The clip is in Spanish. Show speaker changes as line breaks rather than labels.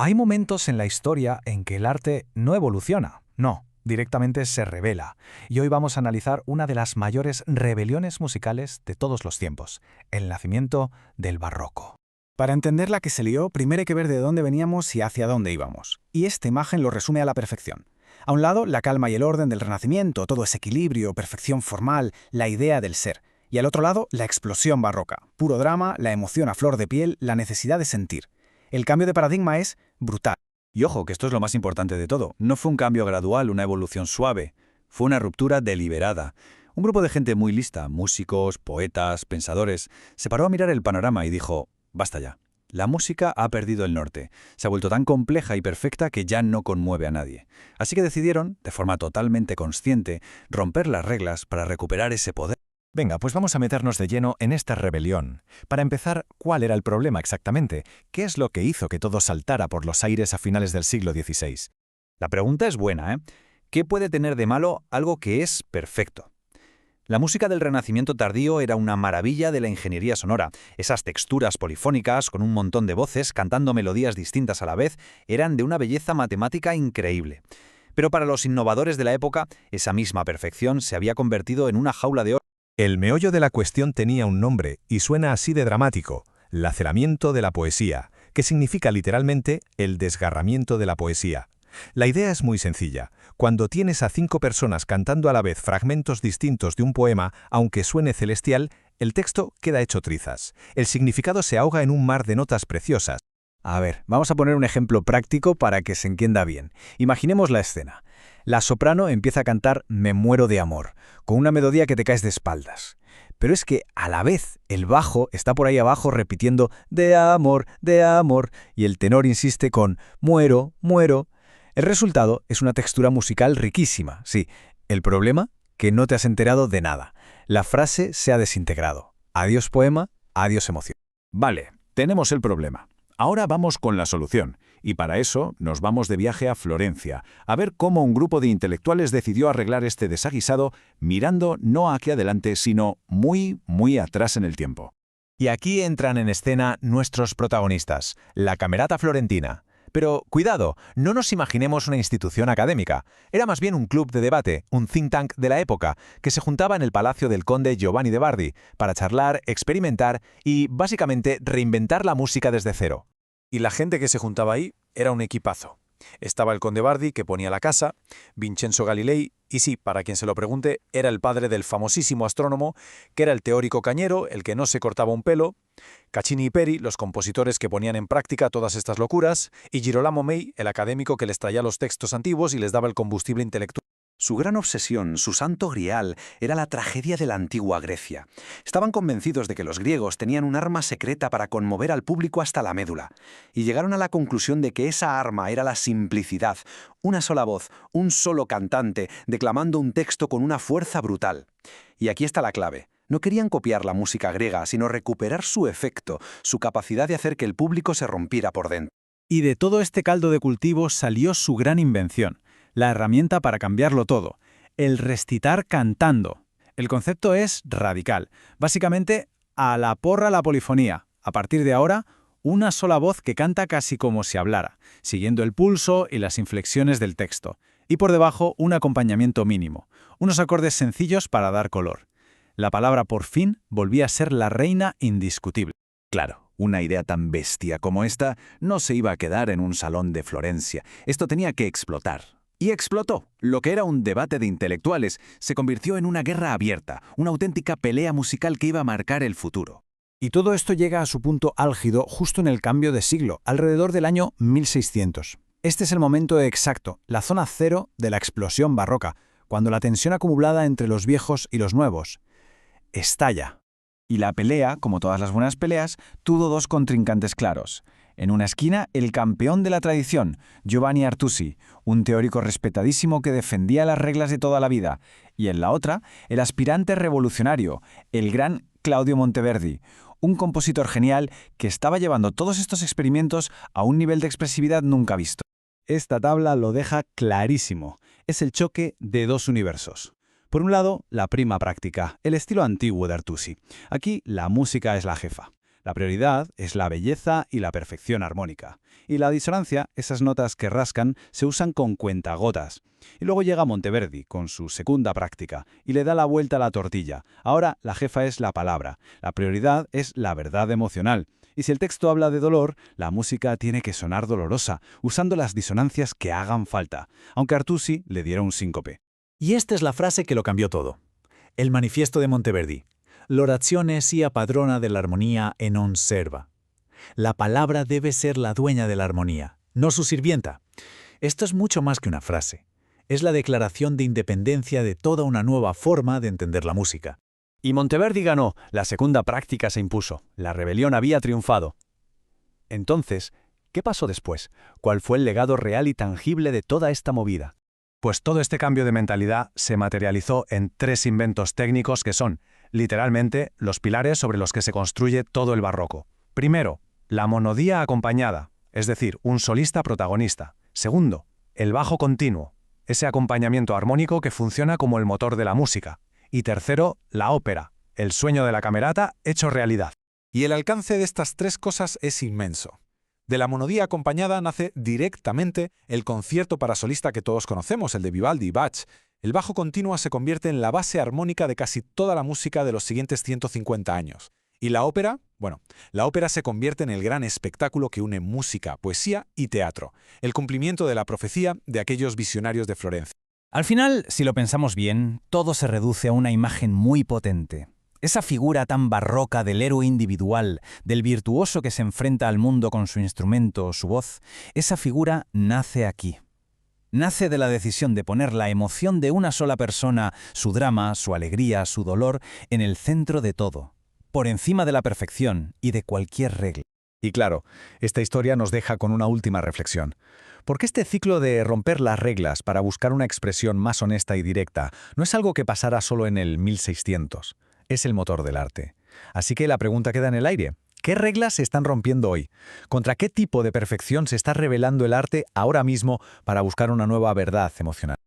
Hay momentos en la historia en que el arte no evoluciona, no, directamente se revela. Y hoy vamos a analizar una de las mayores rebeliones musicales de todos los tiempos, el nacimiento del barroco.
Para entender la que se lió, primero hay que ver de dónde veníamos y hacia dónde íbamos. Y esta imagen lo resume a la perfección. A un lado, la calma y el orden del Renacimiento, todo ese equilibrio, perfección formal, la idea del ser. Y al otro lado, la explosión barroca, puro drama, la emoción a flor de piel, la necesidad de sentir. El cambio de paradigma es brutal.
Y ojo, que esto es lo más importante de todo. No fue un cambio gradual, una evolución suave. Fue una ruptura deliberada. Un grupo de gente muy lista, músicos, poetas, pensadores, se paró a mirar el panorama y dijo: basta ya. La música ha perdido el norte. Se ha vuelto tan compleja y perfecta que ya no conmueve a nadie. Así que decidieron, de forma totalmente consciente, romper las reglas para recuperar ese poder.
Venga, pues vamos a meternos de lleno en esta rebelión. Para empezar, ¿cuál era el problema exactamente? ¿Qué es lo que hizo que todo saltara por los aires a finales del siglo XVI?
La pregunta es buena, ¿eh? ¿Qué puede tener de malo algo que es perfecto? La música del Renacimiento tardío era una maravilla de la ingeniería sonora. Esas texturas polifónicas, con un montón de voces cantando melodías distintas a la vez, eran de una belleza matemática increíble. Pero para los innovadores de la época, esa misma perfección se había convertido en una jaula de oro.
El meollo de la cuestión tenía un nombre y suena así de dramático: laceramiento de la poesía, que significa literalmente el desgarramiento de la poesía. La idea es muy sencilla. Cuando tienes a 5 personas cantando a la vez fragmentos distintos de un poema, aunque suene celestial, el texto queda hecho trizas. El significado se ahoga en un mar de notas preciosas.
A ver, vamos a poner un ejemplo práctico para que se entienda bien. Imaginemos la escena. La soprano empieza a cantar Me muero de amor, con una melodía que te caes de espaldas. Pero es que, a la vez, el bajo está por ahí abajo repitiendo de amor, y el tenor insiste con muero, muero. El resultado es una textura musical riquísima, sí. El problema, que no te has enterado de nada. La frase se ha desintegrado. Adiós poema, adiós emoción.
Vale, tenemos el problema. Ahora vamos con la solución, y para eso nos vamos de viaje a Florencia, a ver cómo un grupo de intelectuales decidió arreglar este desaguisado mirando no hacia adelante, sino muy, muy atrás en el tiempo.
Y aquí entran en escena nuestros protagonistas, la Camerata Florentina. Pero cuidado, no nos imaginemos una institución académica. Era más bien un club de debate, un think tank de la época, que se juntaba en el palacio del conde Giovanni de Bardi para charlar, experimentar y, básicamente, reinventar la música desde cero.
Y la gente que se juntaba ahí era un equipazo. Estaba el conde Bardi, que ponía la casa, Vincenzo Galilei, y sí, para quien se lo pregunte, era el padre del famosísimo astrónomo, que era el teórico cañero, el que no se cortaba un pelo, Caccini y Peri, los compositores que ponían en práctica todas estas locuras, y Girolamo May, el académico que les traía los textos antiguos y les daba el combustible intelectual.
Su gran obsesión, su santo grial, era la tragedia de la antigua Grecia. Estaban convencidos de que los griegos tenían un arma secreta para conmover al público hasta la médula, y llegaron a la conclusión de que esa arma era la simplicidad, una sola voz, un solo cantante, declamando un texto con una fuerza brutal. Y aquí está la clave. No querían copiar la música griega, sino recuperar su efecto, su capacidad de hacer que el público se rompiera por dentro.
Y de todo este caldo de cultivo salió su gran invención, la herramienta para cambiarlo todo, el recitar cantando. El concepto es radical. Básicamente, a la porra la polifonía. A partir de ahora, una sola voz que canta casi como si hablara, siguiendo el pulso y las inflexiones del texto. Y por debajo, un acompañamiento mínimo, unos acordes sencillos para dar color. La palabra por fin volvía a ser la reina indiscutible.
Claro, una idea tan bestia como esta no se iba a quedar en un salón de Florencia. Esto tenía que explotar. Y explotó. Lo que era un debate de intelectuales se convirtió en una guerra abierta, una auténtica pelea musical que iba a marcar el futuro.
Y todo esto llega a su punto álgido justo en el cambio de siglo, alrededor del año 1600. Este es el momento exacto, la zona cero de la explosión barroca, cuando la tensión acumulada entre los viejos y los nuevos estalla. Y la pelea, como todas las buenas peleas, tuvo dos contrincantes claros. En una esquina, el campeón de la tradición, Giovanni Artusi, un teórico respetadísimo que defendía las reglas de toda la vida, y en la otra, el aspirante revolucionario, el gran Claudio Monteverdi, un compositor genial que estaba llevando todos estos experimentos a un nivel de expresividad nunca visto. Esta tabla lo deja clarísimo. Es el choque de dos universos. Por un lado, la prima práctica, el estilo antiguo de Artusi. Aquí la música es la jefa. La prioridad es la belleza y la perfección armónica. Y la disonancia, esas notas que rascan, se usan con cuentagotas. Y luego llega Monteverdi, con su segunda práctica, y le da la vuelta a la tortilla. Ahora la jefa es la palabra. La prioridad es la verdad emocional. Y si el texto habla de dolor, la música tiene que sonar dolorosa, usando las disonancias que hagan falta, aunque Artusi le diera un síncope.
Y esta es la frase que lo cambió todo. El manifiesto de Monteverdi. L'orazione sia padrona dell'armonia e non serva. La palabra debe ser la dueña de la armonía, no su sirvienta. Esto es mucho más que una frase. Es la declaración de independencia de toda una nueva forma de entender la música.
Y Monteverdi ganó, la segunda práctica se impuso, la rebelión había triunfado. Entonces, ¿qué pasó después? ¿Cuál fue el legado real y tangible de toda esta movida?
Pues todo este cambio de mentalidad se materializó en 3 inventos técnicos que son, literalmente, los pilares sobre los que se construye todo el barroco. Primero, la monodía acompañada, es decir, un solista protagonista. Segundo, el bajo continuo, ese acompañamiento armónico que funciona como el motor de la música. Y tercero, la ópera, el sueño de la camerata hecho realidad.
Y el alcance de estas 3 cosas es inmenso. De la monodía acompañada nace directamente el concierto para solista que todos conocemos, el de Vivaldi y Bach. El bajo continuo se convierte en la base armónica de casi toda la música de los siguientes 150 años. ¿Y la ópera? Bueno, la ópera se convierte en el gran espectáculo que une música, poesía y teatro, el cumplimiento de la profecía de aquellos visionarios de Florencia.
Al final, si lo pensamos bien, todo se reduce a una imagen muy potente. Esa figura tan barroca del héroe individual, del virtuoso que se enfrenta al mundo con su instrumento o su voz, esa figura nace aquí. Nace de la decisión de poner la emoción de una sola persona, su drama, su alegría, su dolor, en el centro de todo, por encima de la perfección y de cualquier regla.
Y claro, esta historia nos deja con una última reflexión. Porque este ciclo de romper las reglas para buscar una expresión más honesta y directa no es algo que pasara solo en el 1600. Es el motor del arte. Así que la pregunta queda en el aire. ¿Qué reglas se están rompiendo hoy? ¿Contra qué tipo de perfección se está revelando el arte ahora mismo para buscar una nueva verdad emocional?